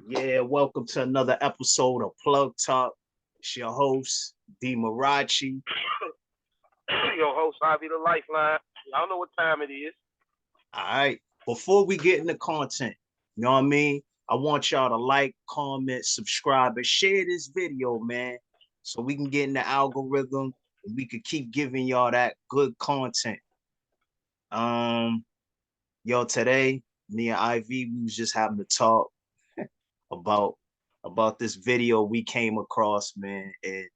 Yeah, welcome to another episode of Plug Talk. It's your host, D Marachi. Your host, Ivy the Lifeline. Y'all know what time it is. All right. Before we get into content, you know what I mean? I want y'all to like, comment, subscribe, and share this video, man. So we can get in the algorithm and we could keep giving y'all that good content. Um, today, me and Ivy, we was just having to talk about this video we came across, man. And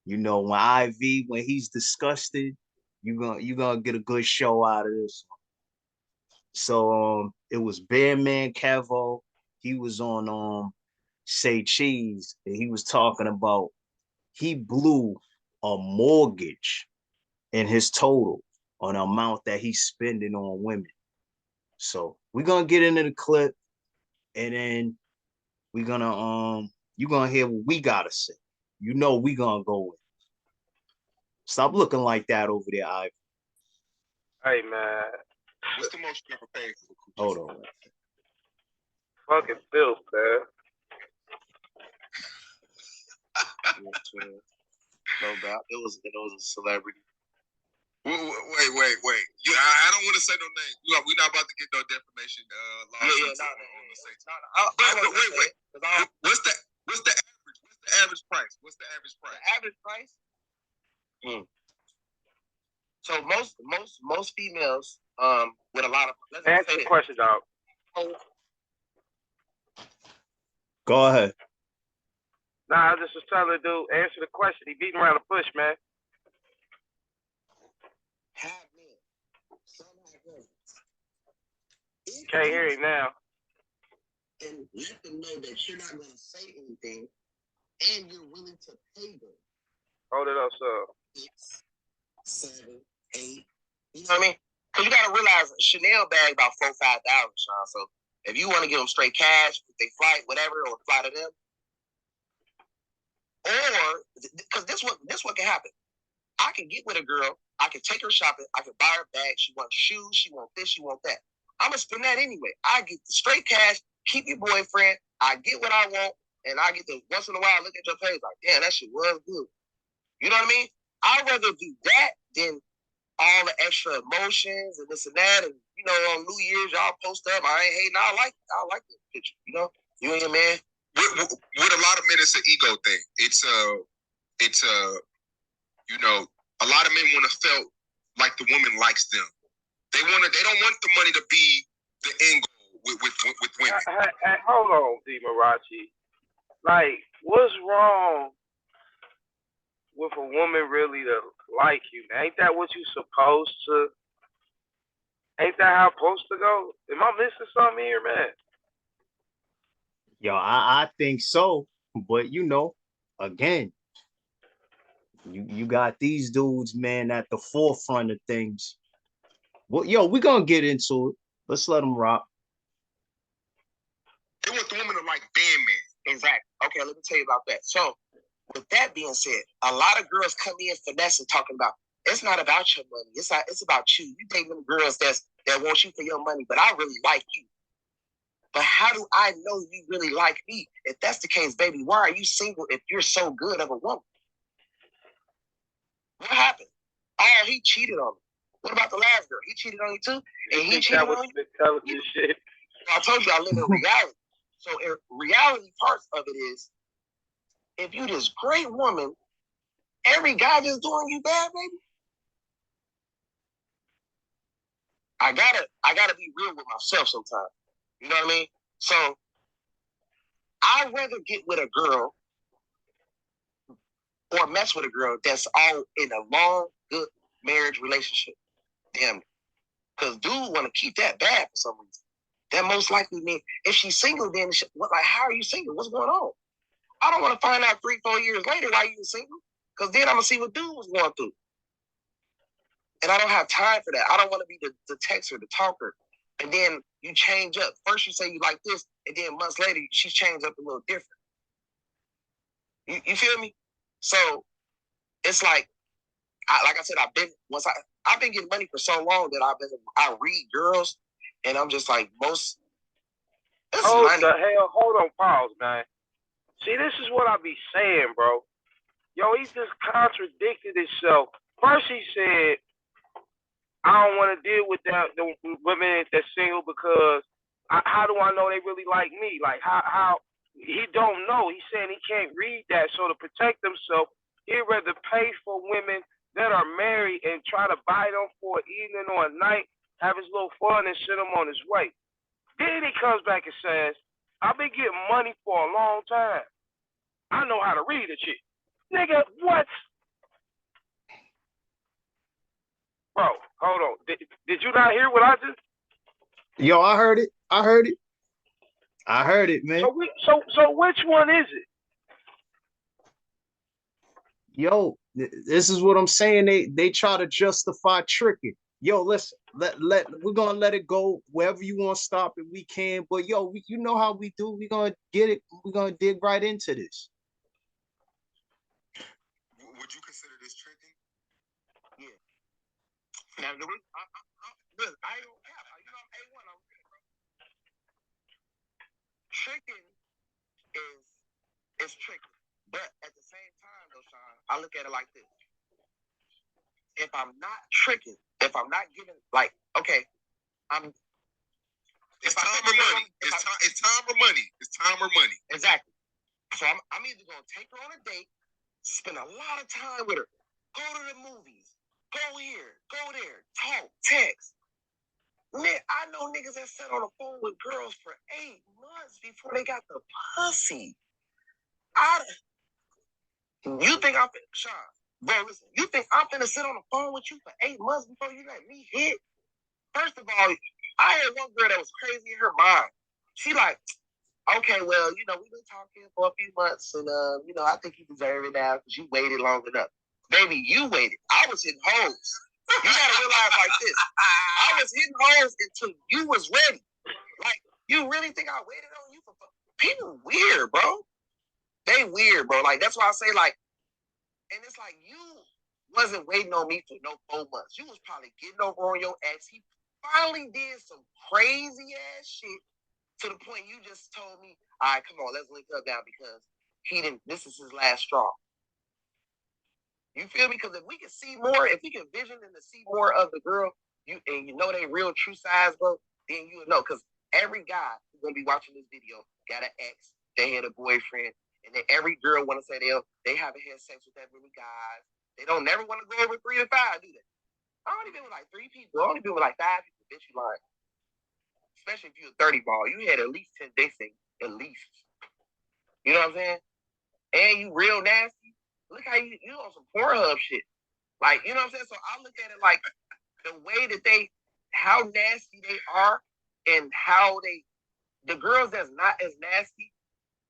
when when he's disgusted, you gonna get a good show out of this. So it was Bandman Kevo. He was on Say Cheese, and he was talking about he blew a mortgage in his total on the amount that he's spending on women. So we're gonna get into the clip, and then we're gonna you're gonna hear what we gotta say. We gonna go with. Stop looking like that over there, Ivy. Hey, man. What's the most you ever paid for a coochie? Hold on. Fucking filth, man. No doubt. It was a celebrity. Wait. I don't want to say no name. We're not about to get no defamation lawsuits on the same time. Wait. What's the average? What's the average price? The average price? So most females with a lot of answer the question, dog. Go ahead. Nah, I just was telling the dude, answer the question. He beating around the bush, man. Have men. Some have women. Can't hear you now. And let them know that you're not going to say anything and you're willing to pay them. Hold it up, sir. 6, 7, 8. You know what I mean? Because you got to realize Chanel bag about $4,000-5,000, Sean. So if you want to give them straight cash, if they flight, whatever, or fly to them, or because this what can happen. I can get with a girl, I can take her shopping, I can buy her bag. She wants shoes, she wants this, she wants that. I'm gonna spend that anyway. I get the straight cash, keep your boyfriend. I get what I want, and I get to once in a while look at your page like, damn, that shit was good. You know what I mean? I'd rather do that than all the extra emotions and this and that. And on New Year's, y'all post up. I ain't hating. I like the picture. You and your man. With a lot of men, it's an ego thing. It's a lot of men want to feel like the woman likes them. They don't want the money to be the end goal with women. Hey, hold on, D Marachi. Like, what's wrong with a woman really to like you? Ain't that what you supposed to? Ain't that how it's supposed to go? Am I missing something here, man? I think so, but again, you got these dudes, man, at the forefront of things. Well, we're gonna get into it. Let's let them rock. They want the woman to like Bandman. Exactly. Okay, let me tell you about that. So, with that being said, a lot of girls come in finessing, talking about it's not about your money. It's about you. You take them girls that want you for your money, but I really like you. But how do I know you really like me? If that's the case, baby, why are you single if you're so good of a woman? What happened? Oh, he cheated on me. What about the last girl? He cheated on you too? And he cheated on you? Intelligent shit. I told you I live in reality. So reality parts of it is, if you this great woman, every guy just doing you bad, baby. I gotta be real with myself sometimes. You know what I mean? So I'd rather get with a girl or mess with a girl that's all in a long, good marriage relationship. Damn. Because dude want to keep that bad for some reason. That most likely means if she's single, then how are you single? What's going on? I don't want to find out 3-4 years later why you were single. Because then I'm going to see what dude was going through. And I don't have time for that. I don't want to be the texter, the talker. And then you change up. First you say you like this, and then months later she's changed up a little different. You feel me? So it's like I said, I've been getting money for so long that I read girls, and I'm just like, most Hold on, pause, man. See, this is what I be saying, bro. Yo, he just contradicted himself. First, he said, "I don't want to deal with the women that's single because how do I know they really like me? Like how he don't know. He's saying he can't read that, so to protect himself, he'd rather pay for women that are married and try to buy them for an evening or a night, have his little fun, and send him on his way. Then he comes back and says, I've been getting money for a long time. I know how to read a chick. Nigga, what? Bro, hold on. Did you not hear what I just? Yo, I heard it. I heard it, man. So which one is it? Yo, this is what I'm saying. They try to justify tricking. Yo, listen, we're gonna let it go wherever you want to stop it. We can, but yo, you know how we do. We're gonna get it. We're gonna dig right into this. Would you consider this tricking? Yeah. Now, I don't have. You know, I'm A1. I'm real, bro. Tricking is tricking, but at the same time, though, Sean, I look at it like this. If I'm not tricking, if I'm not giving, like, okay, it's time or money. It's time or money. It's time or money. Exactly. So I'm either gonna take her on a date, spend a lot of time with her, go to the movies, go here, go there, talk, text. Man, I know niggas that sat on the phone with girls for 8 months before they got the pussy. You think I'm Sean? Bro, listen, you think I'm finna sit on the phone with you for 8 months before you let me hit? First of all, I had one girl that was crazy in her mind. She like, okay, well, you know, we've been talking for a few months, and you know, I think you deserve it now because you waited long enough. Baby, you waited. I was hitting hoes. You gotta realize like this. I was hitting hoes until you was ready. Like, you really think I waited on you for people weird, bro? They weird, bro. Like, that's why I say, like, and it's like you wasn't waiting on me for no 4 months. You was probably getting over on your ex. He finally did some crazy ass shit to the point you just told me, all right, come on, let's link up now because this is his last straw. You feel me? Because if we can see more, if we can vision and to see more of the girl, you know they real true size, bro, then you know. Because every guy who's gonna be watching this video got an ex, they had a boyfriend, and then every girl want to say they haven't had sex with that many guys. They don't never want to go over 3 to 5, do they? I only been with like 3 people. I only been with like 5 people. Bitch, you lying. Especially if you a 30 ball, you had at least 10 dates, at least. You know what I'm saying? And you real nasty. Look how you on some Pornhub shit. Like, you know what I'm saying? So I look at it like the way that how nasty they are, and how the girls that's not as nasty,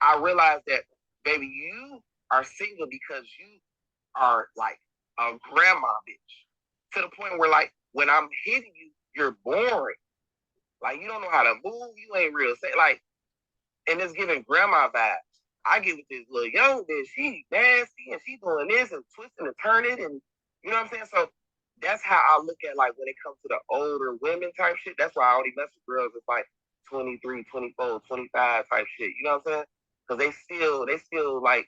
I realize that, baby, you are single because you are like a grandma bitch. To the point where, like, when I'm hitting you, you're boring. Like, you don't know how to move. You ain't real. Like, and it's giving grandma vibes. I get with this little young bitch. She nasty and she doing this and twisting and turning, and you know what I'm saying? So that's how I look at, like, when it comes to the older women type shit. That's why I only mess with girls that's like 23, 24, 25 type shit. You know what I'm saying? Because they still like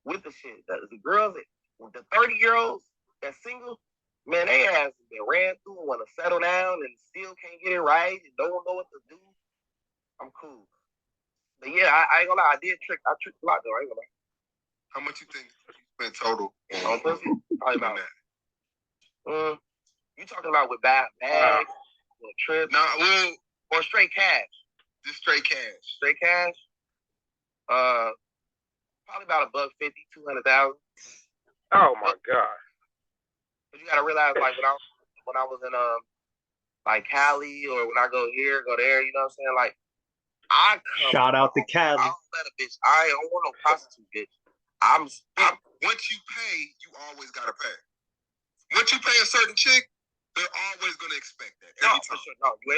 with the shit. The girls, the 30-year-olds that's single, man, they ass been ran through and want to settle down and still can't get it right and don't know what to do. I'm cool. But yeah, I ain't gonna lie, I tricked a lot though, I ain't gonna lie. How much you think you spent total on pussy? Probably about that. You talking about with bags, or trips? Nah, well, or straight cash? Just straight cash. Straight cash? Probably about $150,000, 200,000. Oh my god! But you gotta realize, like, when I was in like Cali, or when I go here, go there, you know what I'm saying? Like, Shout out to Cali. I don't let a bitch. I don't want no prostitute bitch. Once you pay, you always gotta pay. Once you pay a certain chick, they're always gonna expect that every time. Sure. No, you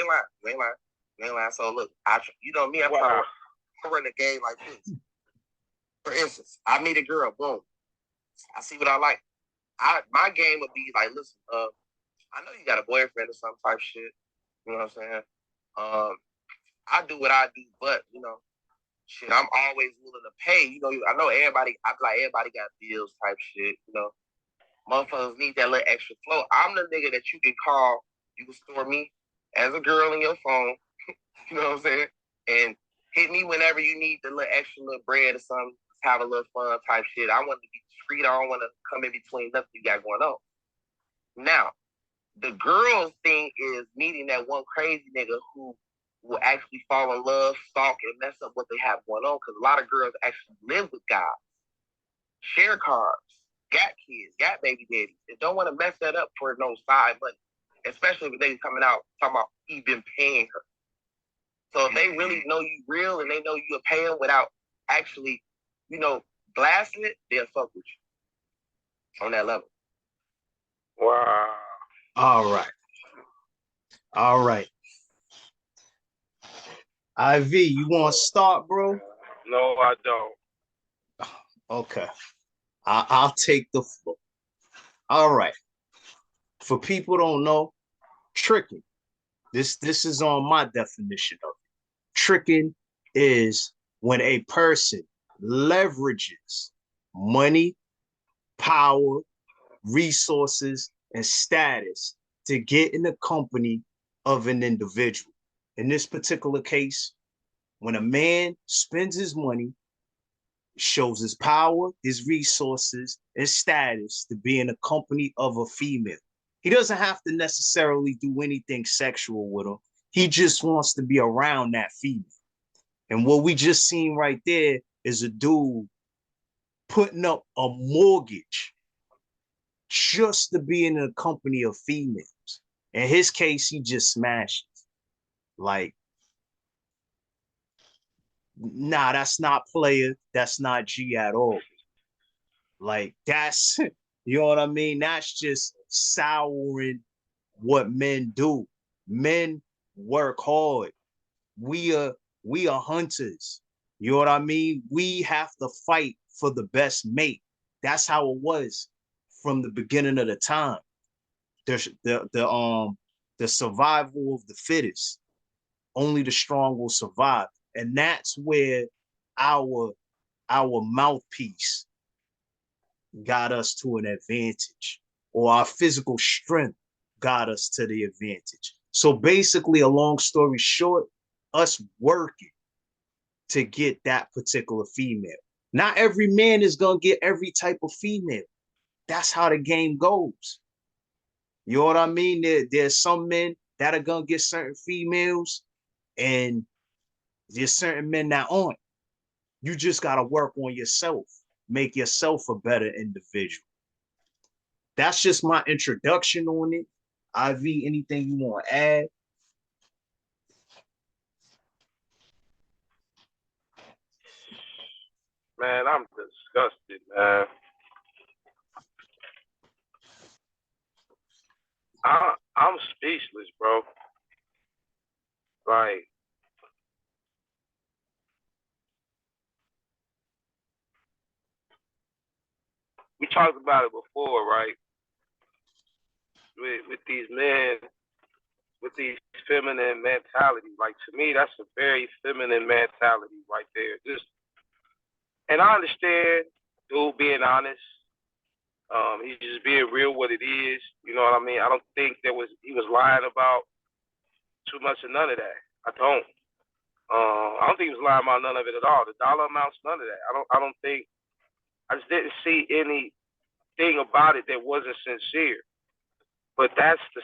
ain't lying. So look, you know me, I run the game like this. For instance, I meet a girl, boom. I see what I like. My game would be like, listen, I know you got a boyfriend or some type shit. You know what I'm saying? I do what I do, but you know, shit, I'm always willing to pay. You know, I know everybody. I feel like everybody got bills type shit. You know, motherfuckers need that little extra flow. I'm the nigga that you can call. You can store me as a girl in your phone. You know what I'm saying? And hit me whenever you need the little extra little bread or something. Have a little fun type shit. I want to be discreet. I don't want to come in between nothing you got going on. Now, the girls thing is meeting that one crazy nigga who will actually fall in love, stalk, and mess up what they have going on. Because a lot of girls actually live with guys, share cars, got kids, got baby daddies, and don't want to mess that up for no side money. Especially if they coming out talking about he been paying her. So if they really know you real and they know you're paying without actually, you know, blasting it, they'll fuck with you on that level. Wow. All right. All right. IV, you want to start, bro? No, I don't. Okay. I'll take the floor. All right. For people don't know, tricking. This is on my definition of it. Tricking is when a person leverages money, power, resources, and status to get in the company of an individual. In this particular case, when a man spends his money, shows his power, his resources, and status to be in the company of a female. He doesn't have to necessarily do anything sexual with her. He just wants to be around that female. And what we just seen right there is a dude putting up a mortgage just to be in the company of females. In his case, he just smashes. Like, nah, that's not player. That's not G at all. Like, that's, you know what I mean? That's just souring what men do. Men work hard. We are we are hunters. You know what I mean? We have to fight for the best mate. That's how it was from the beginning of the time. The survival of the fittest. Only the strong will survive. And that's where our our mouthpiece got us to an advantage, or our physical strength got us to the advantage. So basically, a long story short, us working to get that particular female. Not every man is gonna get every type of female. That's how the game goes. You know what I mean? There's some men that are gonna get certain females, and there's certain men that aren't. You just gotta work on yourself, make yourself a better individual. That's just my introduction on it. IV, anything you want to add? Man, I'm disgusted, man. I'm speechless, bro. Like, we talked about it before, right? With these men, with these feminine mentalities. Like, to me, that's a very feminine mentality right there. Just, and I understand dude being honest. He's just being real what it is. You know what I mean? I don't think he was lying about too much of none of that. I don't. I don't think he was lying about none of it at all. The dollar amounts, none of that. I don't think. I just didn't see anything about it that wasn't sincere. But that's the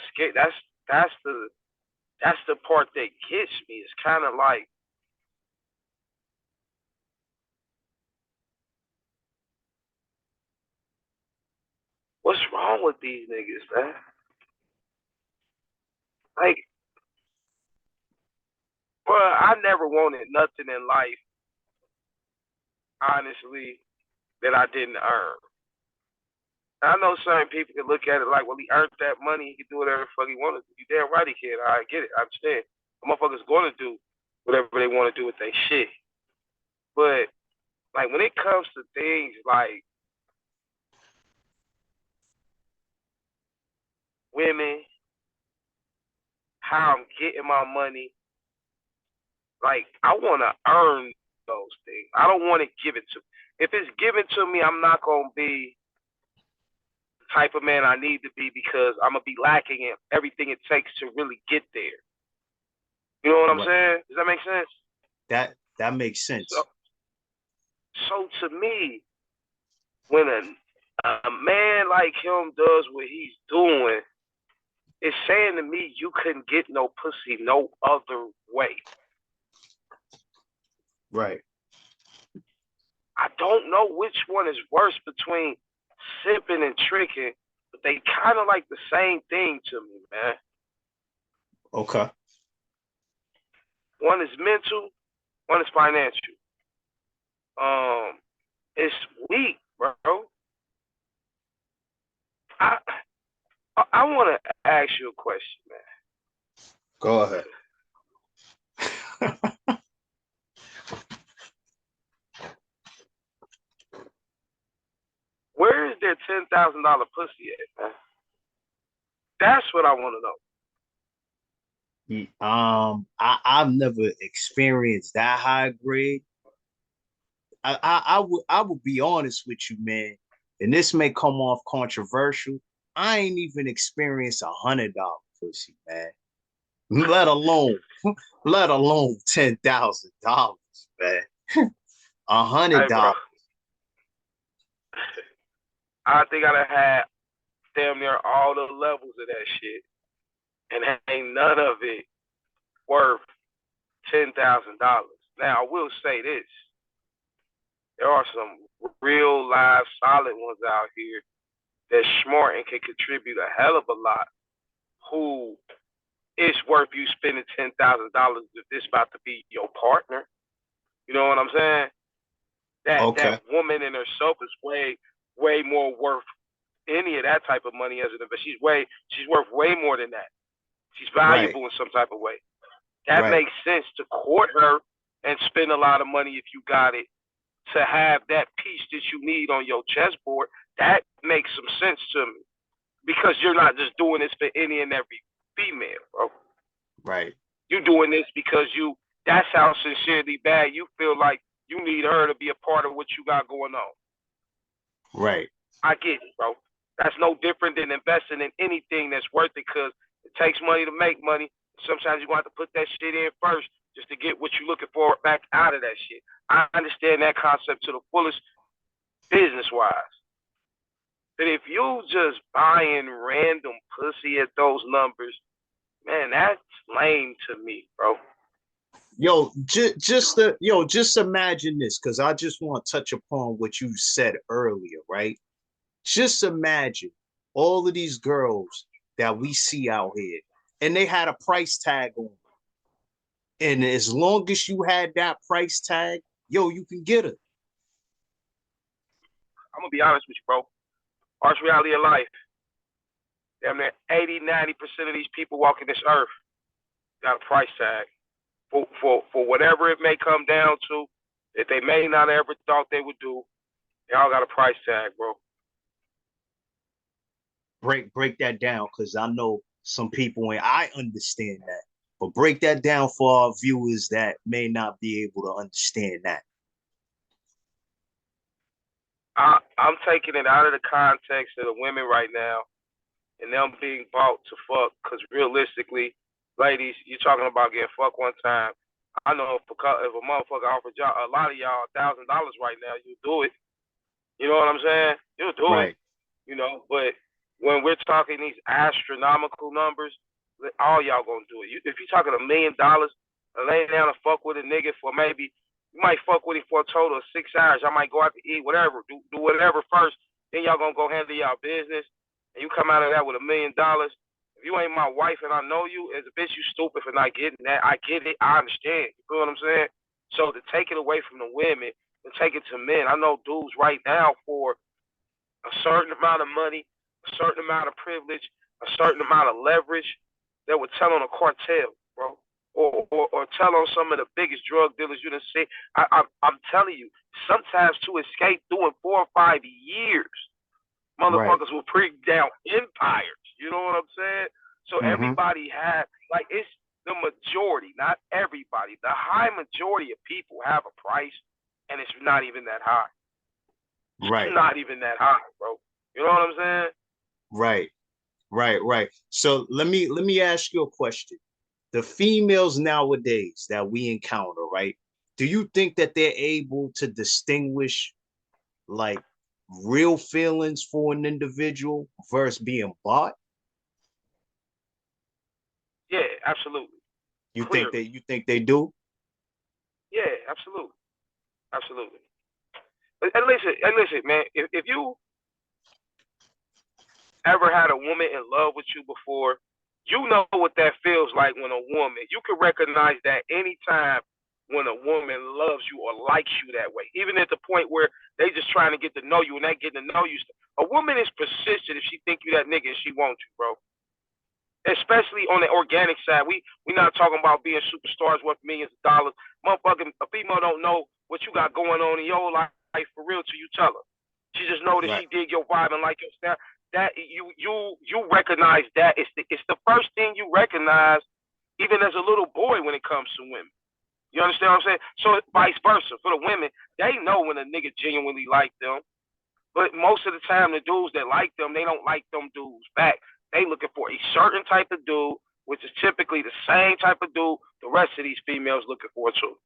that's the part that gets me. It's kind of like, what's wrong with these niggas, man? Like, bro, I never wanted nothing in life, honestly, that I didn't earn. I know certain people can look at it like, well, he earned that money, he can do whatever the fuck he wanted to do. You damn right he can. I get it. I understand. The motherfuckers going to do whatever they want to do with their shit. But, like, when it comes to things like women, how I'm getting my money, Like, I want to earn those things. I don't want to give it to me. If it's given to me, I'm not going to be the type of man I need to be because I'm going to be lacking in everything it takes to really get there. You know what I'm saying? Does that make sense? That makes sense. So to me, when a man like him does what he's doing, it's saying to me you couldn't get no pussy no other way. Right. I don't know which one is worse between simping and tricking, but they kind of like the same thing to me, man. Okay. One is mental, one is financial. It's weak, bro. I want to ask you a question, man. Go ahead. Where is their $10,000 pussy at, man? That's what I want to know. I've never experienced that high grade. I would be honest with you, man, and this may come off controversial. I ain't even experienced $100 pussy, man. Let alone $10,000, man. $100. I think I'd have had damn near all the levels of that shit, and ain't none of it worth $10,000. Now I will say this: there are some real live solid ones out here that's smart and can contribute a hell of a lot. Who it's worth you spending $10,000 if this about to be your partner. You know what I'm saying? That woman in herself is way more worth any of that type of money as an investor. She's worth way more than that. She's valuable in some type of way. That makes sense to court her and spend a lot of money if you got it to have that piece that you need on your chessboard. That makes some sense to me because you're not just doing this for any and every female, bro. Right. You're doing this because that's how sincerely bad you feel like you need her to be a part of what you got going on. Right. I get it, bro. That's no different than investing in anything that's worth it because it takes money to make money. Sometimes you're going to have to put that shit in first just to get what you're looking for back out of that shit. I understand that concept to the fullest business-wise. But if you just buying random pussy at those numbers, man, that's lame to me, bro. Yo, just imagine this, because I just want to touch upon what you said earlier, right? Just imagine all of these girls that we see out here, and they had a price tag on them. And as long as you had that price tag, yo, you can get her. I'm going to be honest with you, bro. Harsh reality of life. Damn near 80-90% of these people walking this earth got a price tag. For whatever it may come down to, that they may not have ever thought they would do, they all got a price tag, bro. Break that down, because I know some people, and I understand that, but break that down for our viewers that may not be able to understand that. I'm taking it out of the context of the women right now and them being bought to fuck, because realistically, ladies, you're talking about getting fucked one time. I know if a motherfucker offered y'all, a lot of y'all $1,000 right now, you do it. You know what I'm saying? You'll do it. You know, but when we're talking these astronomical numbers, all y'all gonna do it. If you're talking $1 million, laying down to fuck with a nigga for maybe, you might fuck with him for a total of 6 hours. I might go out to eat, whatever, do whatever first. Then y'all gonna go handle y'all business, and you come out of that with $1 million. If you ain't my wife and I know you, as a bitch, you stupid for not getting that. I get it. I understand. You feel what I'm saying? So to take it away from the women and take it to men, I know dudes right now for a certain amount of money, a certain amount of privilege, a certain amount of leverage, that would tell on a cartel, bro, or tell on some of the biggest drug dealers you done see. I'm telling you, sometimes to escape doing 4 or 5 years, motherfuckers will bring down empires. You know what I'm saying? So everybody had, like, it's the majority, not everybody, the high majority of people have a price, and it's not even that high. Right. It's not even that high, bro. You know what I'm saying? Right. Right. So let me ask you a question. The females nowadays that we encounter, right? Do you think that they're able to distinguish like real feelings for an individual versus being bought? Yeah, absolutely. Clearly. You think they do? Yeah, absolutely. Absolutely. And listen, man, if you ever had a woman in love with you before, you know what that feels like when a woman, you can recognize that anytime when a woman loves you or likes you that way, even at the point where they just trying to get to know you and they getting to know you. A woman is persistent if she think you that nigga and she wants you, bro. Especially on the organic side. We not talking about being superstars worth millions of dollars. Motherfucking a female don't know what you got going on in your life for real till you tell her. She just know that Right. she dig your vibe and like your style. That you recognize that it's the first thing you recognize, even as a little boy when it comes to women. You understand what I'm saying? So vice versa for the women, they know when a nigga genuinely like them. But most of the time, the dudes that like them, they don't like them dudes back. They looking for a certain type of dude, which is typically the same type of dude the rest of these females looking for too.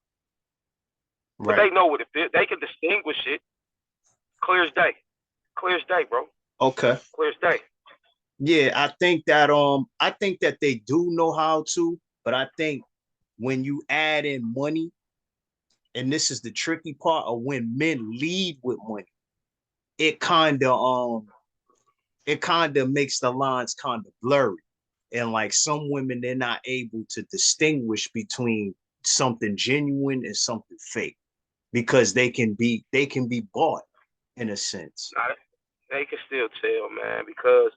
But Right. they know what it is. They can distinguish it clear as day. Clear as day, bro. Okay. Clear as day. Yeah, I think that they do know how to, but I think when you add in money, and this is the tricky part of when men lead with money, it kind of makes the lines kind of blurry. And like some women, they're not able to distinguish between something genuine and something fake because they can be bought in a sense. Nah, they can still tell, man, because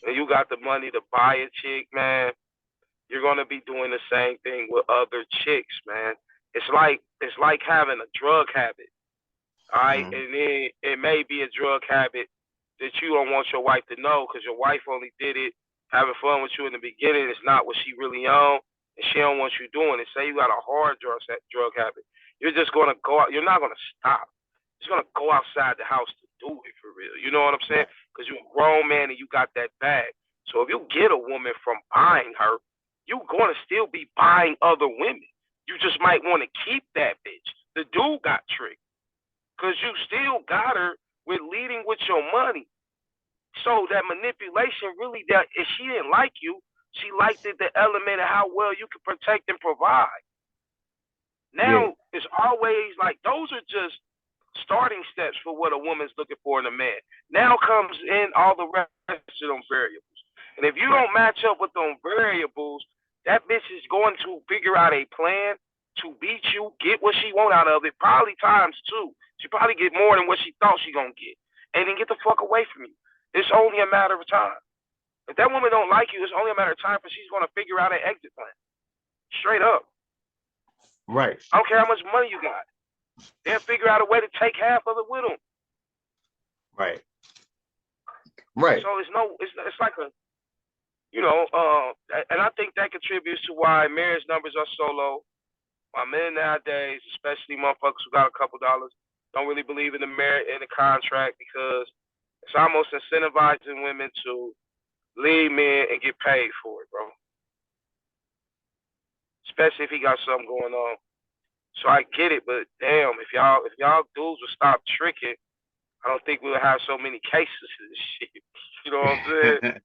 when you got the money to buy a chick, man, you're gonna be doing the same thing with other chicks, man. It's like having a drug habit. All right, Mhm. and then it may be a drug habit that you don't want your wife to know because your wife only did it having fun with you in the beginning. It's not what she really on, and she don't want you doing it. Say you got a hard drug habit, you're just gonna go out. You're not gonna stop. You're gonna go outside the house to do it for real. You know what I'm saying? Right. Because you're a grown man and you got that bag. So if you get a woman from buying her, you're gonna still be buying other women. You just might want to keep that bitch. The dude got tricked because you still got her with leading with your money. So that manipulation really, that if she didn't like you, she liked it the element of how well you can protect and provide. Yeah. Now it's always like those are just starting steps for what a woman's looking for in a man. Now comes in all the rest of them variables. And if you Right. don't match up with them variables, that bitch is going to figure out a plan to beat you, get what she want out of it, probably times two. She probably get more than what she thought she gonna get, and then get the fuck away from you. It's only a matter of time. If that woman don't like you, it's only a matter of time for she's gonna figure out an exit plan. Straight up. Right. I don't care how much money you got. They'll figure out a way to take half of it with them. Right. Right. So it's like a and I think that contributes to why marriage numbers are so low. Why men nowadays, especially motherfuckers who got a couple dollars, don't really believe in the merit in the contract because it's almost incentivizing women to leave men and get paid for it, bro. Especially if he got something going on. So I get it, but damn, if y'all dudes would stop tricking, I don't think we would have so many cases of this shit. You know what I'm saying?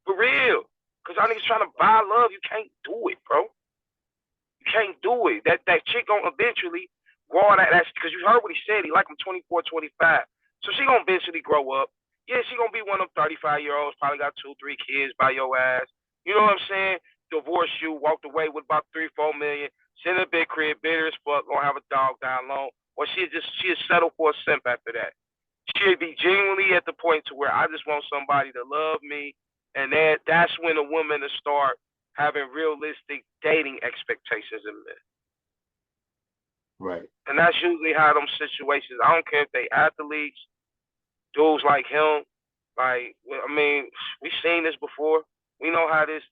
For real. Because y'all niggas trying to buy love, you can't do it, bro. You can't do it. That chick gonna eventually grow out of that. Because you heard what he said. He like him 24, 25. So she gonna eventually grow up. Yeah, she gonna be one of them 35-year-olds, probably got 2, 3 kids by your ass. You know what I'm saying? Divorce you, walked away with about 3, 4 million, send a big crib, bitter as fuck, gonna have a dog down low. Or she'd settle for a simp after that. She'd be genuinely at the point to where I just want somebody to love me, and that's when a woman to start having realistic dating expectations in men. Right. And that's usually how them situations. I don't care if they athletes, dudes like him. Like I mean, we've seen this before. We know how this.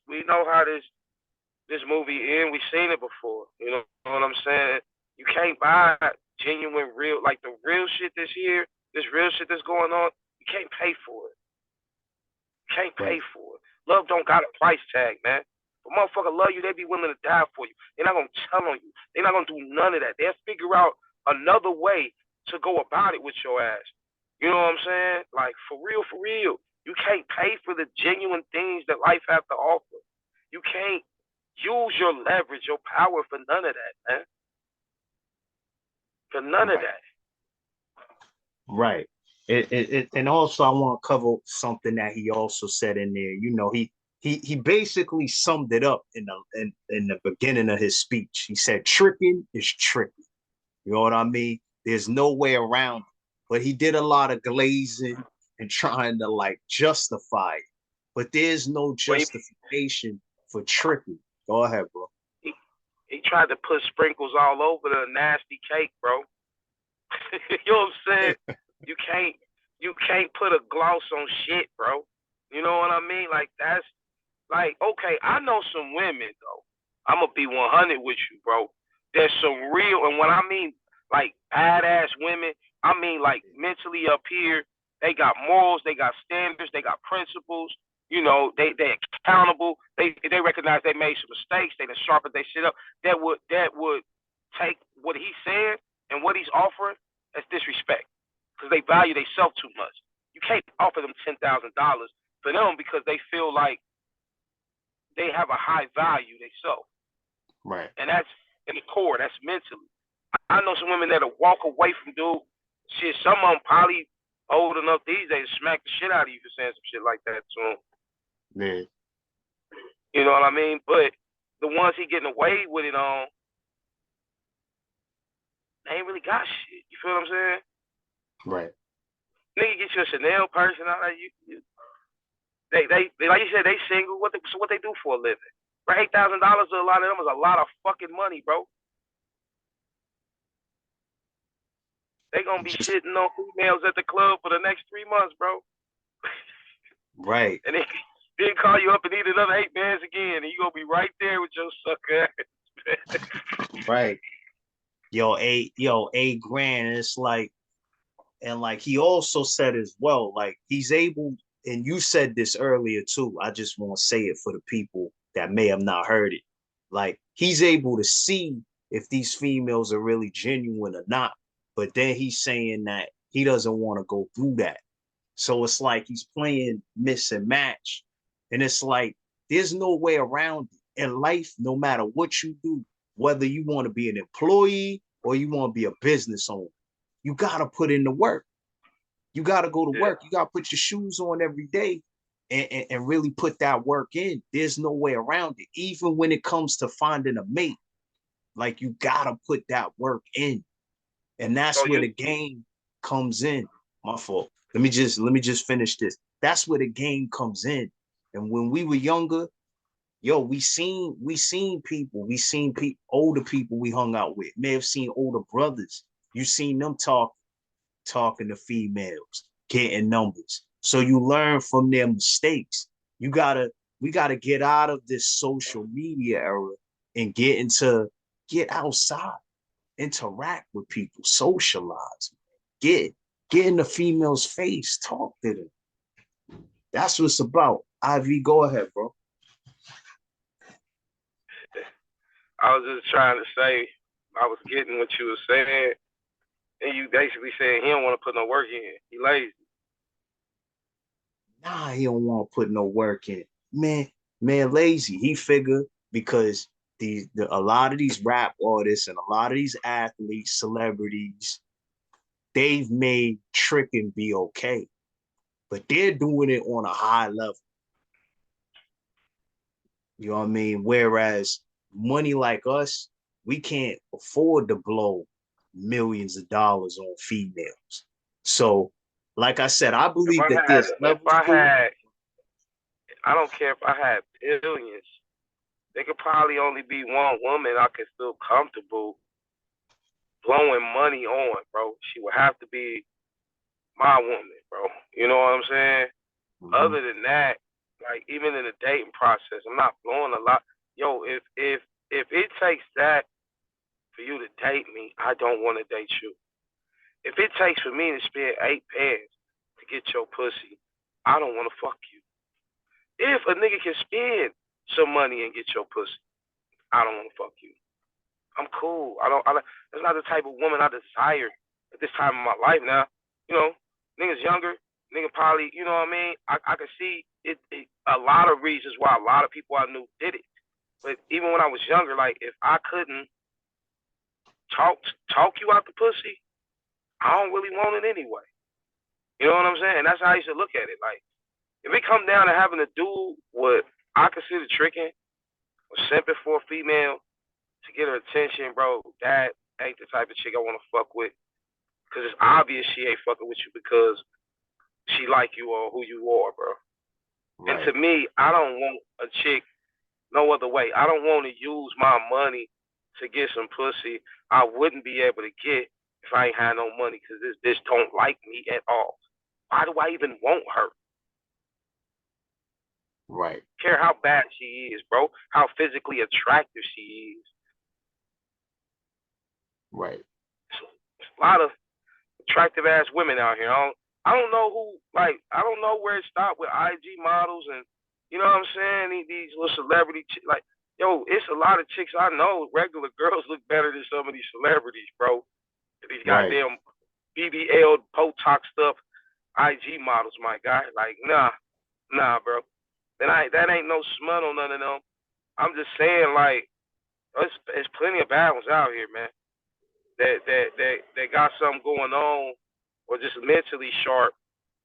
this movie in. We seen it before. You know what I'm saying? You can't buy genuine, real, like the real shit this year, this real shit that's going on. You can't pay for it. You can't pay Right. for it. Love don't got a price tag, man. If a motherfucker love you, they be willing to die for you. They're not gonna tell on you. They're not gonna do none of that. They'll figure out another way to go about it with your ass. You know what I'm saying? Like for real, for real. You can't pay for the genuine things that life has to offer. You can't use your leverage, your power for none of that, man. For none of Right. that. Right. And also I want to cover something that he also said in there. He basically summed it up in the beginning of his speech. He said tricking is tricky. You know what I mean? There's no way around it. But he did a lot of glazing and trying to like justify it. But there's no When justification for tricking. Go ahead, bro. he, he tried to put sprinkles all over the nasty cake, bro. You know what I'm saying? You can't you can't put a gloss on shit, bro. You know what I mean? Like that's like okay, I know some women though. I'm gonna be 100 with you, bro. There's some real, and when I mean like badass women, I mean like mentally up here. They got morals, they got standards, they got principles. You know, they accountable. They recognize they made some mistakes. They done sharpened their shit up. That would take what he's saying and what he's offering as disrespect because they value themselves too much. You can't offer them $10,000 for them because they feel like they have a high value themselves, Right. and that's in the core. That's mentally. I know some women that'll walk away from dude. Shit, some of them probably old enough these days to smack the shit out of you for saying some shit like that to them. Yeah. You know what I mean? But the ones he getting away with it on, they ain't really got shit. You feel what I'm saying? Right. Nigga get you a Chanel person, all that. They like you said, they single. So what they do for a living? For $8,000 to a lot of them is a lot of fucking money, bro. They gonna be Just shitting on females at the club for the next 3 months, bro. right. And then call you up and need another 8 bands again, and you gonna be right there with your sucker ass. Right. Yo, 8 grand. It's like, and like he also said as well, like he's able, and you said this earlier too. I just want to say it for the people that may have not heard it. Like he's able to see if these females are really genuine or not. But then he's saying that he doesn't want to go through that. So it's like he's playing miss and match. And it's like there's no way around it. In life, no matter what you do, whether you want to be an employee or you want to be a business owner, you got to put in the work. You got to go to Yeah. work. You got to put your shoes on every day and really put that work in. There's no way around it. Even when it comes to finding a mate, like you got to put that work in. And So that's where the game comes in. My fault. Let me just finish this. That's where the game comes in. And when we were younger, yo, we seen people, older people we hung out with. May have seen older brothers. You seen them talking to females, getting numbers. So you learn from their mistakes. We gotta get out of this social media era and get outside, interact with people, socialize, get in the female's face, talk to them. That's what it's about. IV, go ahead, bro. I was just trying to say, I was getting what you were saying, and you basically saying he don't want to put no work in. He lazy. Nah, he don't want to put no work in. Man, lazy. He figure because a lot of these rap artists and a lot of these athletes, celebrities, they've made tricking be okay, but they're doing it on a high level. You know what I mean? Whereas money like us, we can't afford to blow millions of dollars on females. So, like I said, I If believe I that had, there's if levels I to it. had, I don't care if I had billions. There could probably only be one woman I could feel comfortable blowing money on, bro. She would have to be my woman, bro. You know what I'm saying? Mhm. Other than that, like even in the dating process, I'm not blowing a lot. yo, if it takes that for you to date me, I don't want to date you. If it takes for me to spend 8 pairs to get your pussy, I don't want to fuck you. If a nigga can spend some money and get your pussy, I don't want to fuck you. I'm cool. That's not the type of woman I desire at this time of my life now. You know, niggas younger, nigga probably, you know what I mean? I can see it a lot of reasons why a lot of people I knew did it. But even when I was younger, like if I couldn't talk you out the pussy, I don't really want it anyway. You know what I'm saying? And that's how I used to look at it. Like if it come down to having to do what I consider tricking or simping for a female to get her attention, bro, that ain't the type of chick I want to fuck with. Because it's obvious she ain't fucking with you because she like you or who you are, bro. Right. And to me, I don't want a chick no other way. I don't want to use my money to get some pussy I wouldn't be able to get if I ain't had no money because this bitch don't like me at all. Why do I even want her? Right. Care how bad she is, bro. How physically attractive she is. Right. There's a lot of attractive ass women out here. I don't know who, like, I don't know where it stopped with IG models and, you know what I'm saying? These little celebrity like, yo, it's a lot of chicks I know. Regular girls look better than some of these celebrities, bro. These goddamn BBL Botox stuff, IG models, my guy. Like, nah, bro. That ain't no smut on none of them. I'm just saying, like, there's plenty of bad ones out here, man. That got something going on or just mentally sharp.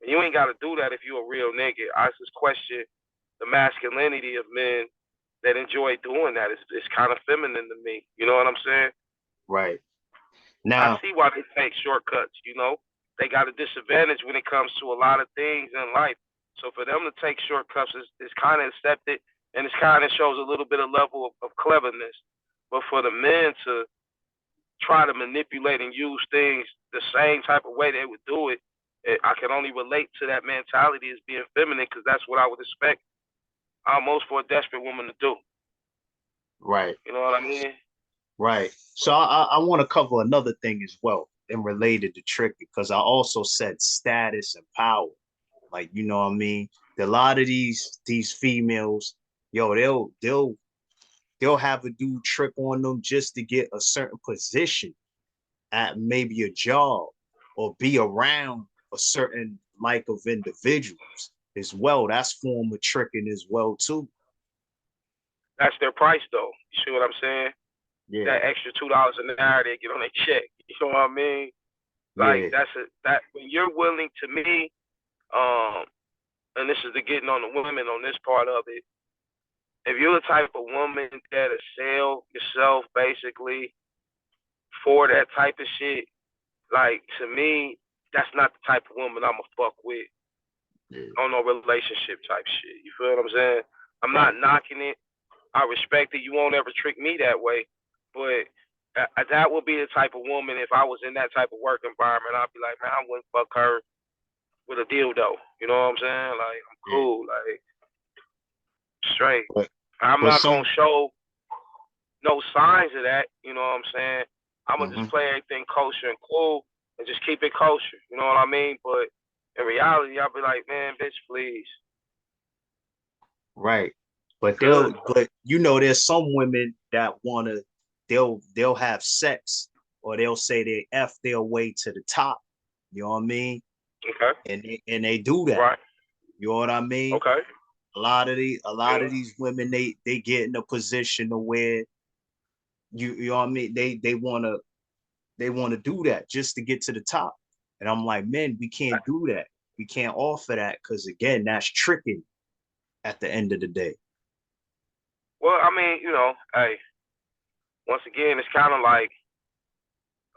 And you ain't got to do that if you a real nigga. I just question the masculinity of men that enjoy doing that. It's kind of feminine to me. You know what I'm saying? Right. Now, I see why they take shortcuts, you know. They got a disadvantage when it comes to a lot of things in life. So for them to take shortcuts is kind of accepted, and it kind of shows a little bit of level of cleverness. But for the men to try to manipulate and use things the same type of way they would do it, I can only relate to that mentality as being feminine because that's what I would expect almost for a desperate woman to do. Right. You know what I mean? Right. So I want to cover another thing as well and related to trick because I also said status and power. Like, you know what I mean? A lot of these females, yo, they'll have a dude trick on them just to get a certain position at maybe a job or be around a certain like of individuals as well. That's form of tricking as well too. That's their price though. You see what I'm saying? Yeah. That extra $2 an hour they get on their check. You know what I mean? Like that when you're willing to me, and this is the getting on the women on this part of it. If you're the type of woman that'll sell yourself basically for that type of shit, like to me, that's not the type of woman I'ma fuck with on no relationship type shit. You feel what I'm saying? I'm not knocking it. I respect it. You won't ever trick me that way. But that would be the type of woman, if I was in that type of work environment, I'd be like, man, I wouldn't fuck her with a dildo. You know what I'm saying? Like, I'm cool. Like, straight. I'm not going to show no signs of that. You know what I'm saying? I'm going to just play everything kosher and cool and just keep it kosher. You know what I mean? But in reality, I'll be like, man, bitch, please. Right. But there's some women that they'll have sex or they'll say they F their way to the top. You know what I mean? Okay. And they do that. Right. You know what I mean? Okay. A lot of these women they get in a position to where you know what I mean, they wanna do that just to get to the top. And I'm like, men, we can't do that. We can't offer that because again, that's tricking at the end of the day. Well, I mean, you know, hey, once again, it's kind of like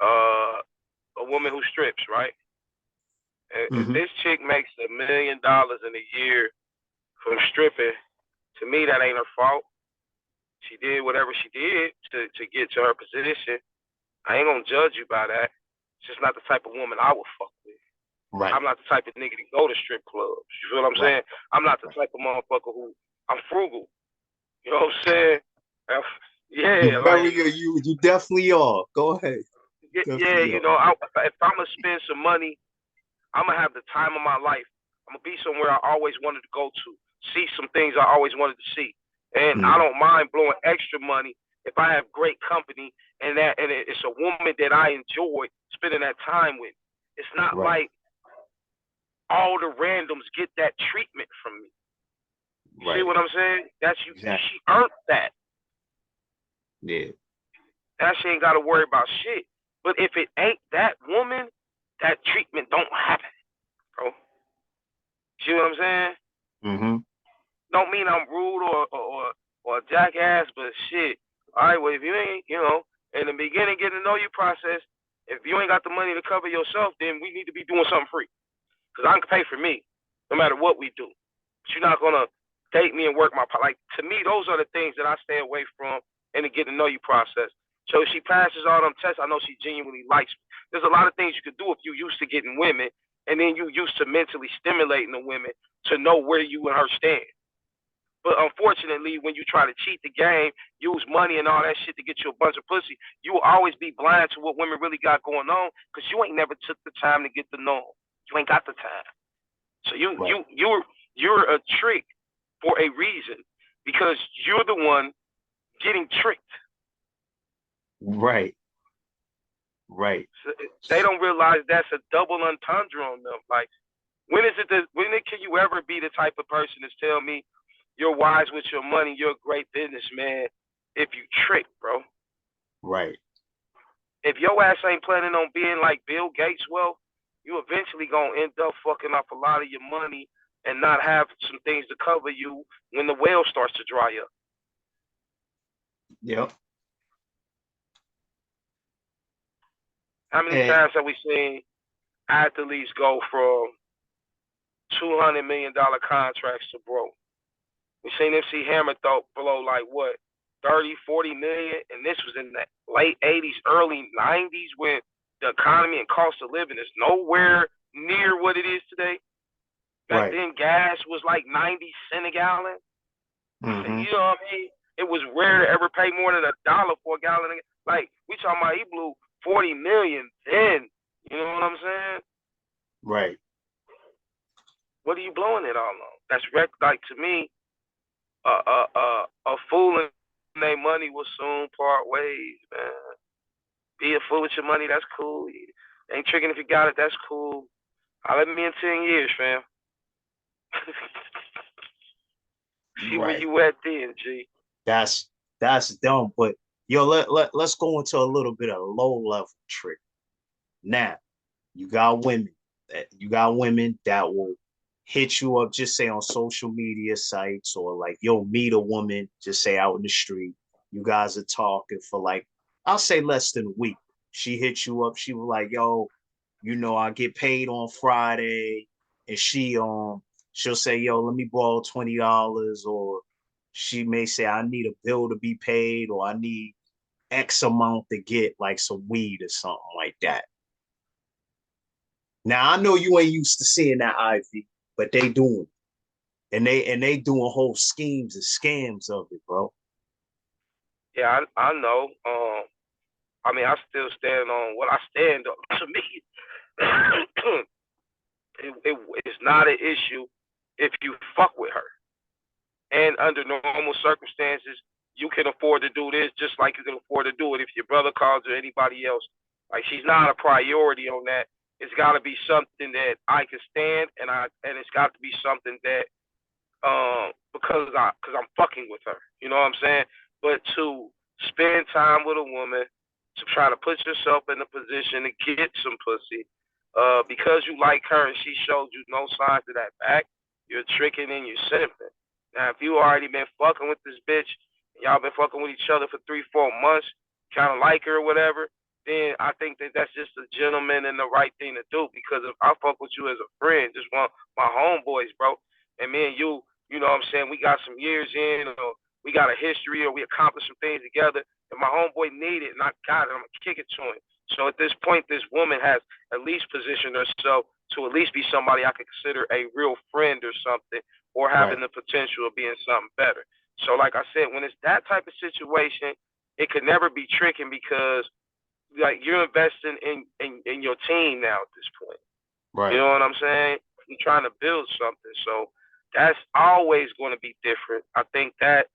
a woman who strips, right? If this chick makes $1 million in a year from stripping, to me, that ain't her fault. She did whatever she did to get to her position. I ain't gonna judge you by that. It's just not the type of woman I would fuck with. Right. I'm not the type of nigga to go to strip clubs. You feel what I'm saying? I'm not the type of motherfucker who I'm frugal. You know what I'm saying? Yeah, like You definitely are. Go ahead. yeah, Definitely you are. know, if I'm gonna spend some money, I'm gonna have the time of my life. I'm gonna be somewhere I always wanted to go to, see some things I always wanted to see, and I Mm, don't mind blowing extra money if I have great company and it's a woman that I enjoy spending that time with. It's not right. like all the randoms get that treatment from me. You see Right. what I'm saying? That's you. Exactly. She earned that. Yeah. That she ain't got to worry about shit. But if it ain't that woman, that treatment don't happen, bro. See what I'm saying? Mm-hmm. Don't mean I'm rude or a jackass, but shit. All right, well, if you ain't, in the beginning, getting to know you process, if you ain't got the money to cover yourself, then we need to be doing something free. Because I can pay for me, no matter what we do. But you're not gonna date me and work my like. To me, those are the things that I stay away from in the getting to know you process. So if she passes all them tests, I know she genuinely likes me. There's a lot of things you could do if you used to getting women, and then you used to mentally stimulating the women to know where you and her stand. But unfortunately, when you try to cheat the game, use money and all that shit to get you a bunch of pussy, you will always be blind to what women really got going on because you ain't never took the time to get to know them. You ain't got the time. So Right. you're a trick for a reason because you're the one getting tricked. Right. Right. So they don't realize that's a double entendre on them. Like when can you ever be the type of person to tell me you're wise with your money, you're a great businessman if you trick, bro? Right. If your ass ain't planning on being like Bill Gates, well, you eventually gonna end up fucking up a lot of your money and not have some things to cover you when the well starts to dry up. Yep. How many And times have we seen athletes go from $200 million contracts to broke? We seen MC Hammer blow like what 30, 40 million, and this was in the late 80s, early 90s when the economy and cost of living is nowhere near what it is today. Back right. then, gas was like 90 cents a gallon. Mm-hmm. You know what I mean? It was rare to ever pay more than $1 for a gallon. Like we talking about, he blew 40 million then. You know what I'm saying? Right. What are you blowing it all on? That's like to me, a fool and their money will soon part ways, man. Be a fool with your money, that's cool. Ain't tricking if you got it, that's cool. I'll let me in 10 years, fam. See where Right. you at then, G. That's dumb. But yo, let's go into a little bit of low level trick. Now, you got women that will hit you up, just say on social media sites, or like you'll meet a woman, just say out in the street. You guys are talking for like, I'll say less than a week. She hits you up, she was like, yo, I get paid on Friday, and she'll say, yo, let me borrow $20, or she may say, I need a bill to be paid, or I need X amount to get like some weed or something like that. Now I know you ain't used to seeing that, Ivy, but they doing it. And they doing whole schemes and scams of it, bro. Yeah, I know. I mean, I still stand on what I stand on. To me, it's not an issue if you fuck with her. And under normal circumstances, you can afford to do this just like you can afford to do it if your brother calls or anybody else. Like she's not a priority on that. It's got to be something that I can stand, and it's got to be something that because I'm fucking with her. You know what I'm saying? But to spend time with a woman, to try to put yourself in a position to get some pussy, because you like her and she showed you no signs of that back, you're tricking and you're simping. Now, if you already been fucking with this bitch, and y'all been fucking with each other for 3, 4 months, kind of like her or whatever, then I think that that's just a gentleman and the right thing to do. Because if I fuck with you as a friend, just want my homeboys, bro, and me and you know what I'm saying, we got some years in, or we got a history, or we accomplished some things together, and my homeboy needed it, and I got it, I'm gonna kick it to him. So at this point, this woman has at least positioned herself to at least be somebody I could consider a real friend or something, or Right. having the potential of being something better. So like I said, when it's that type of situation, it could never be tricking because like you're investing in your team now at this point. You Right. know what I'm saying? You're trying to build something. So that's always going to be different. I think that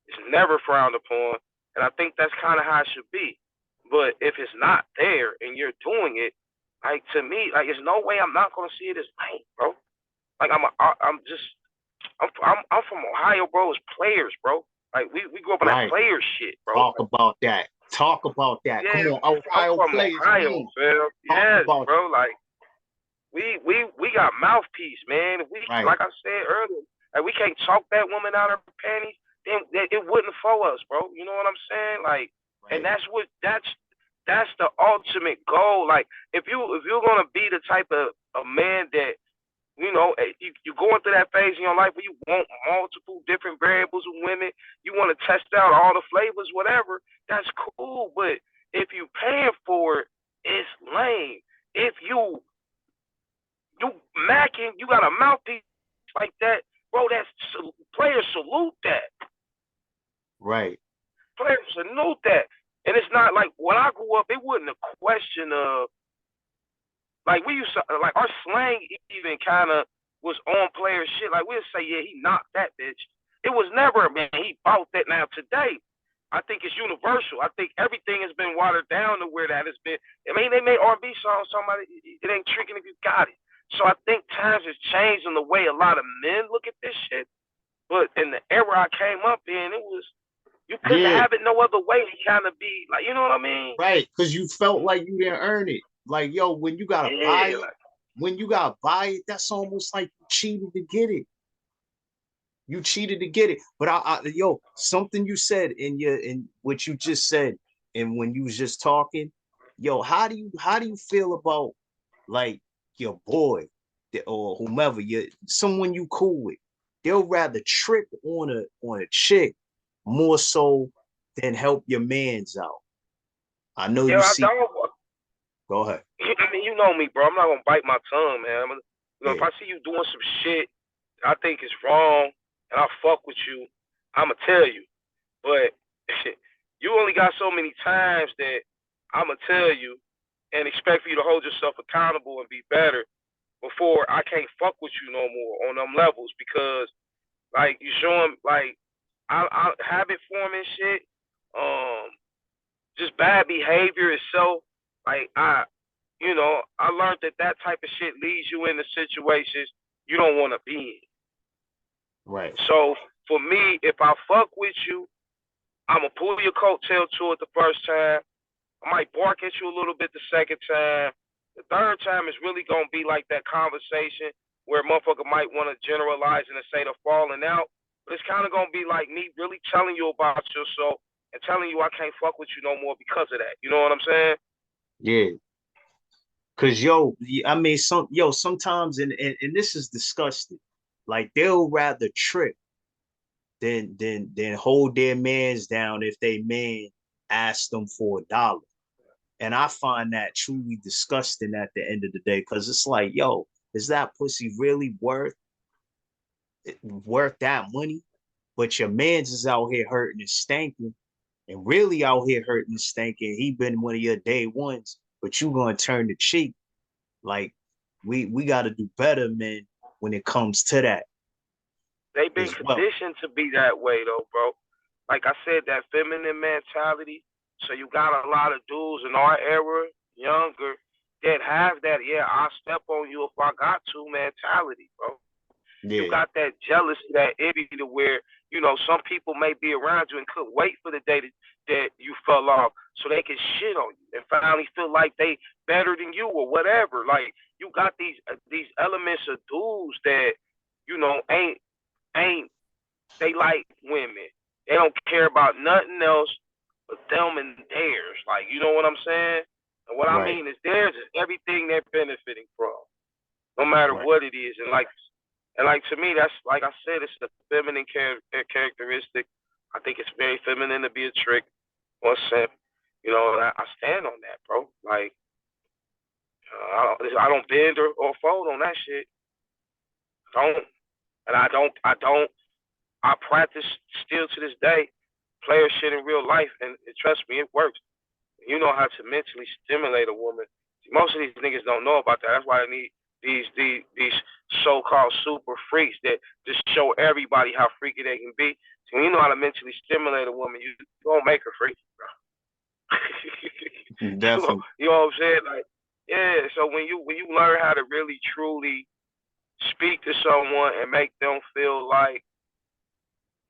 is never frowned upon. And I think that's kind of how it should be. But if it's not there and you're doing it, like to me, like there's no way I'm not going to see it as lame, bro. Like I'm just, I'm from Ohio, bro. It's players, bro. Like we grew up on that Right. player shit, bro. Talk about that. Talk about that. Come Yeah, on, I'm Ohio from players, Ohio, man. fam. Talk Yes, about bro. Like we got mouthpiece, man. We right. like I said earlier, like we can't talk that woman out of her panties, then it wouldn't for us, bro. You know what I'm saying? Like, and Right. that's the ultimate goal. Like, if you're gonna be the type of a man that you're going through that phase in your life where you want multiple different variables of women, you want to test out all the flavors, whatever. That's cool, but if you paying for it, it's lame. If you macking, you got a mouthpiece like that, bro. That's players salute that. Right. Players salute that, and it's not like when I grew up, it wasn't a question of like we used to like our slang even kind of was on player shit. Like we'd say, yeah, he knocked that bitch. It was never, man, he bought that. Now today, I think it's universal. I think everything has been watered down to where that has been. I mean, they made R&B songs. Somebody, it ain't tricking if you got it. So I think times has changed in the way a lot of men look at this shit. But in the era I came up in, it was you couldn't Yeah. have it no other way to kind of be like, you know what I mean? Right. Because you felt like you didn't earn it. Like, yo, when you gotta buy Yeah, it, like, when you gotta buy it, that's almost like you cheated to get it. You cheated to get it. But yo, something you said in what you just said, and when you was just talking, yo, how do you feel about like your boy or whomever, someone you cool with? They'll rather trick on a chick more so than help your man's out. I know yeah, you I see. don't. Go ahead. I mean, you know me, bro. I'm not gonna bite my tongue, man. If Yeah. I see you doing some shit I think is wrong, and I fuck with you, I'ma tell you. But you only got so many times that I'ma tell you and expect for you to hold yourself accountable and be better before I can't fuck with you no more on them levels because like you show them like I habit forming shit, um, just bad behavior itself. Like I learned that type of shit leads you into situations you don't want to be in. Right. So for me, if I fuck with you, I'ma pull your coattail to it the first time. I might bark at you a little bit the second time. The third time is really gonna be like that conversation where a motherfucker might want to generalize and say they're falling out. But it's kind of gonna be like me really telling you about yourself and telling you I can't fuck with you no more because of that. You know what I'm saying? Yeah. Cause yo, I mean, sometimes, and this is disgusting. Like they'll rather trick than hold their mans down if they man ask them for $1. And I find that truly disgusting at the end of the day, because it's like, yo, is that pussy really worth that money? But your man's is out here hurting and stinking, and really out here hurting and stinking. He been one of your day ones, but you gonna turn the cheek. Like we got to do better, man, when it comes to that They've been as well. conditioned to be that way though, bro. Like I said, that feminine mentality. So you got a lot of dudes in our era, younger, that have that, yeah, I'll step on you if I got to mentality, bro. You Yeah. got that jealousy, that envy to where, some people may be around you and couldn't wait for the day that you fell off so they can shit on you and finally feel like they better than you or whatever. Like you got these elements of dudes that, ain't they like women. They don't care about nothing else but them and theirs. Like, you know what I'm saying? And what I Right. mean is theirs is everything they're benefiting from, no matter Right. what it is. And like to me, that's like I said, it's a feminine characteristic. I think it's very feminine to be a trick or a simp. And I stand on that, bro. Like I don't bend or fold on that shit. I don't, and I don't I practice still to this day, player shit in real life, and trust me, it works. You know how to mentally stimulate a woman. Most of these niggas don't know about that. That's why they need these so-called super freaks that just show everybody how freaky they can be. So when you know how to mentally stimulate a woman, you gonna make her freaky, bro. Definitely. You know what I'm saying? Like, yeah. So when you learn how to really truly speak to someone and make them feel like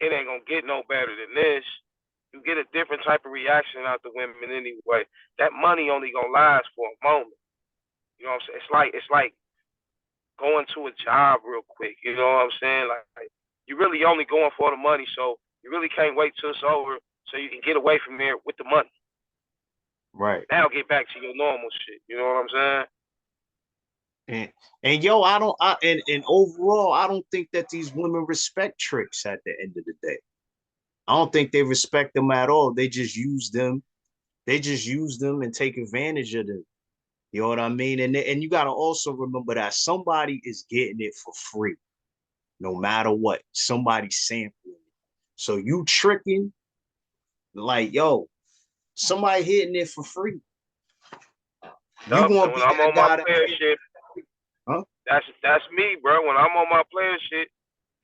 it ain't gonna get no better than this, you get a different type of reaction out the women anyway. That money only gonna last for a moment. You know what I'm saying? It's like going to a job real quick. You know what I'm saying? Like you really only going for the money, so you really can't wait till it's over so you can get away from there with the money. Right. Now get back to your normal shit. You know what I'm saying? And yo, and overall, I don't think that these women respect tricks at the end of the day. I don't think they respect them at all. They just use them. They just use them and take advantage of them. You know what I mean? And you gotta also remember that somebody is getting it for free, no matter what. Somebody's sampling it. So you tricking, like, yo, somebody hitting it for free. You Yup. gonna And when be I'm that on my guy that player shit, huh? that's me, bro. When I'm on my player shit,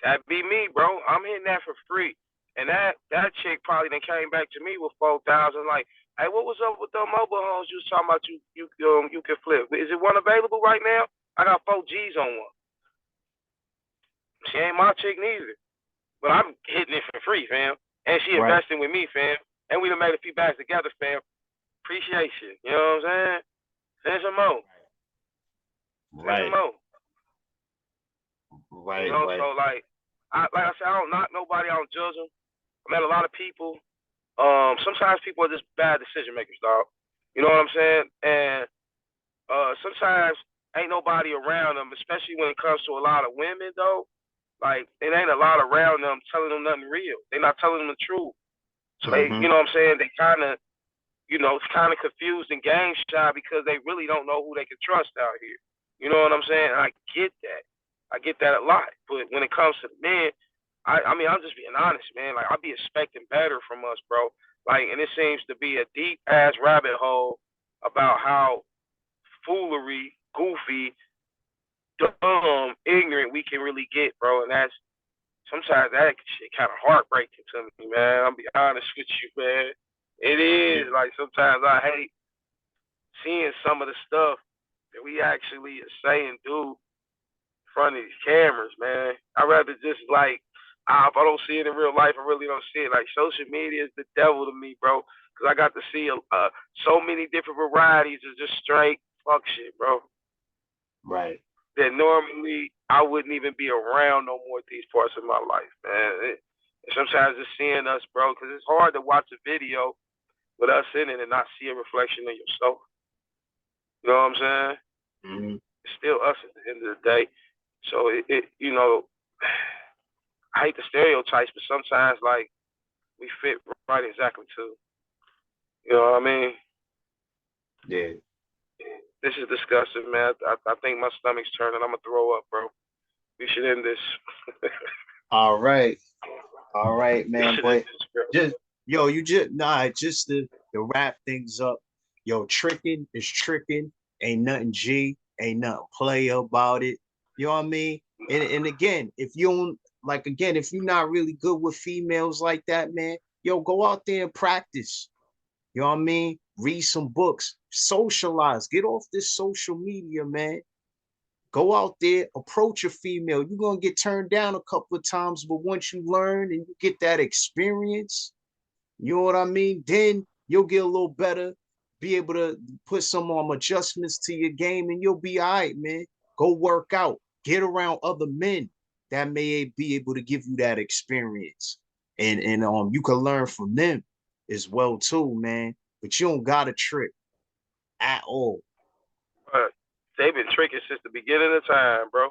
that be me, bro. I'm hitting that for free. And that chick probably then came back to me with 4,000. Like, hey, what was up with the mobile homes you was talking about? You can flip. Is it one available right now? I got 4 G's on one. She ain't my chick neither, but I'm hitting it for free, fam. And she Right, investing with me, fam. And we done made a few bags together, fam. Appreciation. You know what I'm saying? Send some more. Send some right, more. You right, know, right. so like I said, I don't knock nobody. I don't judge them. I met a lot of people. Sometimes people are just bad decision makers, dog. You know what I'm saying? And sometimes ain't nobody around them, especially when it comes to a lot of women, though. Like it ain't a lot around them telling them nothing real. They're not telling them the truth. So they, Mm-hmm. you know what I'm saying? They kind of, it's kind of confused and game shy because they really don't know who they can trust out here. You know what I'm saying? I get that. I get that a lot. But when it comes to the men, I mean, I'm just being honest, man. Like, I be expecting better from us, bro. Like, and it seems to be a deep ass rabbit hole about how foolery, goofy, dumb, ignorant we can really get, bro. And that's sometimes that shit kind of heartbreaking to me, man. I'll be honest with you, man. It Yeah. is like sometimes I hate seeing some of the stuff that we actually say and do in front of these cameras, man. I'd rather just like, if I don't see it in real life, I really don't see it. Like social media is the devil to me, bro, because I got to see so many different varieties of just straight fuck shit, bro. Right. That normally I wouldn't even be around no more at these parts of my life, man. Sometimes just seeing us, bro, because it's hard to watch a video with us in it and not see a reflection of yourself. You know what I'm saying? Mm-hmm. It's still us at the end of the day. So I hate the stereotypes, but sometimes like we fit right exactly too. You know what I mean? Yeah. This is disgusting, man. I think my stomach's turning. I'm gonna throw up, bro. We should end this. All right. All right, We man. should end But this, bro. just yo, just to wrap things up. Yo, tricking is tricking. Ain't nothing G. Ain't nothing play about it. You know what I mean? And again, if you don't like again, if you're not really good with females like that, man, yo, go out there and practice. You know what I mean? Read some books, socialize, get off this social media, man. Go out there, approach a female. You're gonna get turned down a couple of times, but once you learn and you get that experience, you know what I mean? Then you'll get a little better, be able to put some adjustments to your game, and you'll be all right, man. Go work out, get around other men that may be able to give you that experience. And you can learn from them as well, too, man. But you don't got a trick at all. But they've been tricking since the beginning of time, bro.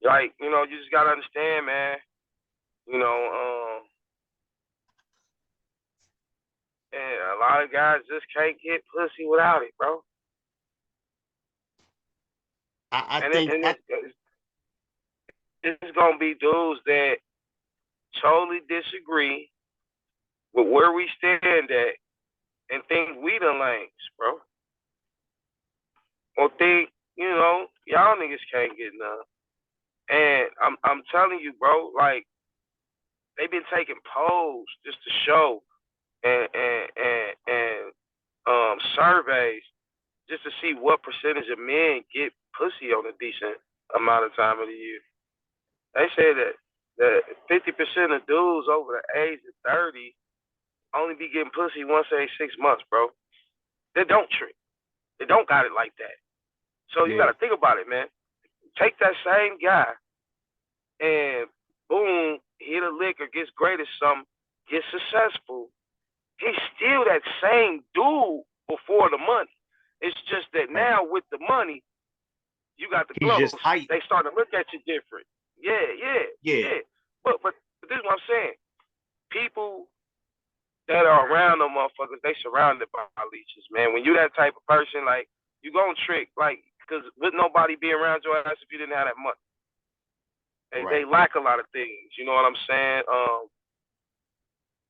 Like, you just gotta understand, man. You know, and a lot of guys just can't get pussy without it, bro. I And think I it's gonna be dudes that totally disagree with where we stand at and think we the lames, bro. Or think, y'all niggas can't get none. And I'm telling you, bro, like they've been taking polls just to show and surveys just to see what percentage of men get pussy on a decent amount of time of the year. They say that 50% of dudes over the age of 30 only be getting pussy once every 6 months, bro. They don't trick. They don't got it like that. So you got to think about it, man. Take that same guy and boom, hit a lick or gets great at something, gets successful. He's still that same dude before the money. It's just that now with the money, you got the glow. They start to look at you different. Yeah. But this is what I'm saying. People that are around them motherfuckers, they surrounded by leeches, man. When you that type of person, like, you gonna trick, like, because would nobody be around your ass if you didn't have that money? They lack a lot of things, you know what I'm saying?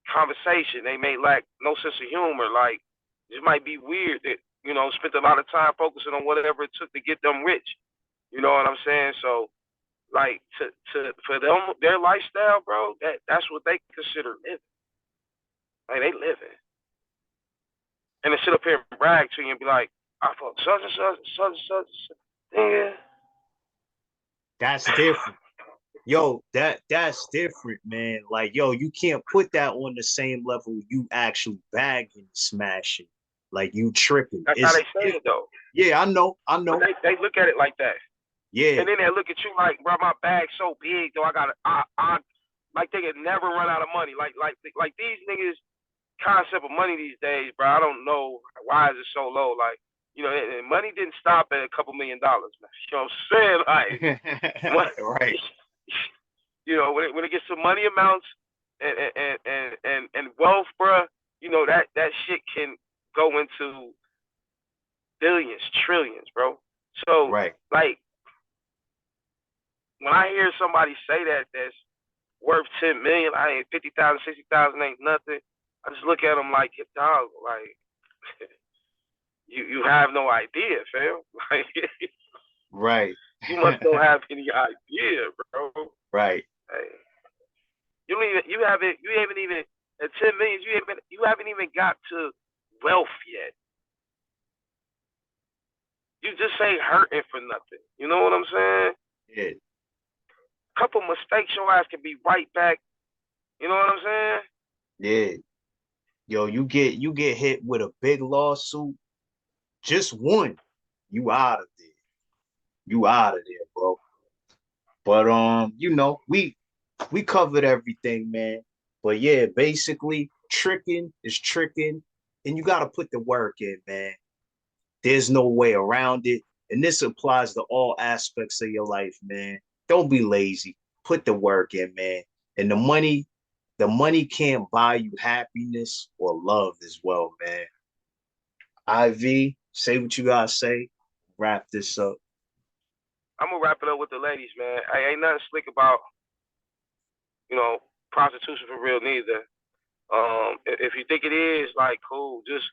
Conversation, they may lack no sense of humor. Like, it might be weird that, spent a lot of time focusing on whatever it took to get them rich. You know what I'm saying? So, like, for them, their lifestyle, bro, that's what they consider living. Like, they living. And they sit up here and brag to you and be like, I fuck such and such. Yeah. That's different. Yo, that's different, man. Like, yo, you can't put that on the same level you actually bagging, smashing. Like, you tripping. That's how they say it, though. Yeah, I know. But they look at it like that. Yeah. And then they look at you like, bro, my bag's so big, though. I like they could never run out of money. Like these niggas concept of money these days, bro. I don't know why is it so low. Like, money didn't stop at a couple $1 million, man. You know what I'm saying? Like, right. When it gets to money amounts and wealth, bro, that shit can go into billions, trillions, bro. So, like, when I hear somebody say that's worth 10 million, I ain't 50,000, 60,000 ain't nothing. I just look at them like, dog, like, you have no idea, fam. Like, right. You must don't have any idea, bro. Right. Hey, you haven't even at 10 million. You haven't even got to wealth yet. You just ain't hurting for nothing. You know what I'm saying? Yeah. Couple mistakes, your ass can be right back. You know what I'm saying? Yeah. Yo, you get hit with a big lawsuit, just one, you out of there. You out of there, bro. But we covered everything, man. But yeah, basically, tricking is tricking, and you gotta put the work in, man. There's no way around it. And this applies to all aspects of your life, man. Don't be lazy. Put the work in, man. And the money can't buy you happiness or love as well, man. IV, say what you gotta say. Wrap this up. I'm gonna wrap it up with the ladies, man. I ain't nothing slick about, prostitution for real neither. If you think it is, like, cool, just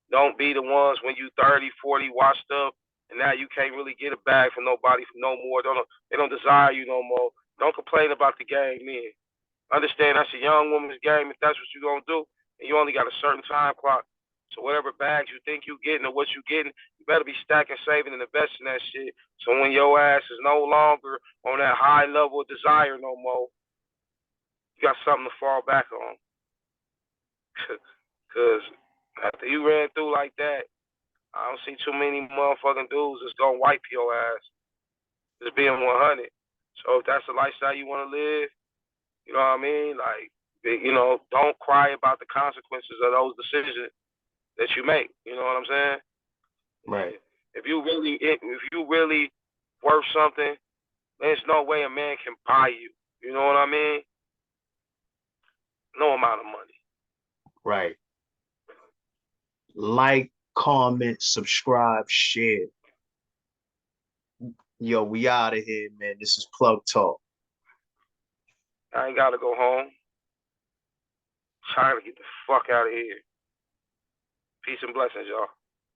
don't be the ones when you 30, 40, washed up, and now you can't really get a bag from nobody for no more. They don't desire you no more. Don't complain about the game then. Understand that's a young woman's game if that's what you're gonna do, and you only got a certain time clock. So whatever bags you think you getting or what you getting, you better be stacking, saving, and investing that shit. So when your ass is no longer on that high level of desire no more, you got something to fall back on. Cause after you ran through like that, I don't see too many motherfucking dudes that's gonna wipe your ass. Just being 100. So if that's the lifestyle you want to live, you know what I mean? Like, don't cry about the consequences of those decisions that you make. You know what I'm saying? Right. If you really worth something, there's no way a man can buy you. You know what I mean? No amount of money. Right. Like, comment, subscribe, share. Yo, we out of here, man. This is Plug Talk. I ain't gotta go home. Trying to get the fuck out of here. Peace and blessings, y'all.